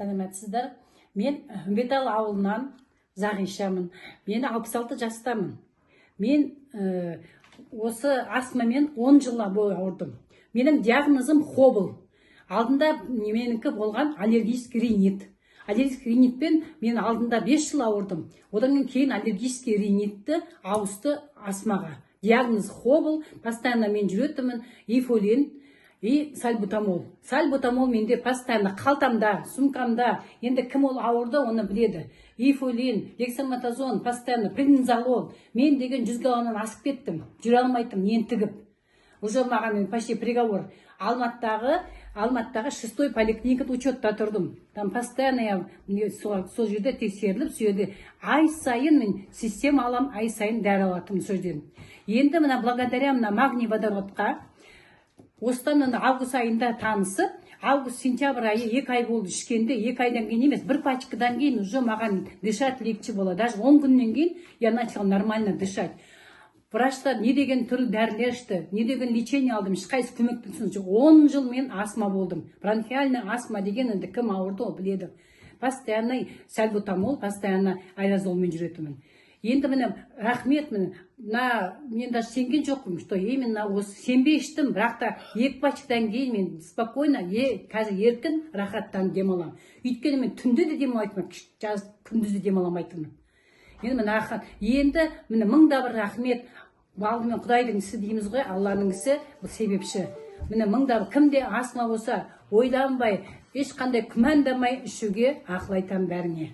Сәлеметсіздер. Мен Үмбетал ауылынан Зағишамын. Мен 66 жастамын. Мен осы астмамен 10 жылға бойы ауырдым. Менің диагнозым Хобл. Алдында менікі болған аллергический ринит. Аллергический ринитпен мен алдында 5 жыл ауырдым. Одан кейін аллергический ринитті ауысты астмаға. Диагноз Хобл. Постоянно мен жүретімін. Эйфолин и сальбутамол. Сальбутамол менде постоянно қалтамда, сумкамда. Енді кім ол ауырды, оны біледі. Эйфолин, дексаметазон, постоянно преднизолол. Мен деген 100 килодан асып кеттім. Жүре алмайтым, ентігіп. Уже маған почти приговор. Алматтағы 6-й поликлиникада учетта тұрдым. Там постоянно я сол жерде тексеріліп, сол жерде ай сайын мен система алам, ай сайын дәрі алатым сол жерден. Енді мына благодаря мына магний водородқа осыдан август айында танысып, август-сентябрь айы 2 ай болды ішкенде, 2 айдан кейін емес, 1 пачкадан кейін уже маған дышать легче болады. Даже 10 күннен кейін я начала нормально дышать. Врачтар не деген түрлі дәрілер ішті, не деген лечение алдым, ешқайсы көмектесін. 10 жыл мен астма болдым. Бронхиальный астма деген енді кім ауырды ол біледі. Постоянно сальбутамол, постоянно аэрозолмен жүретімін. Енді міне рахмет, мен даже сенген жоқпын, что именно осы сенбей іштім, бірақ та 2 пачкадан кейін мен спокойно, қазір еркін рахаттан демалам. Өйткені мен түнде де демалайтын, күндіз де демаламайтынмын. Енді міне 1000 рахмет. Алдымен Құдайдың ісі дейміз ғой, Алланың ісі бұл себепші. Міне 1000 кімде астма болса, ойланбай, ешқандай күмәндамай ішуге ақыл айтам бәріне.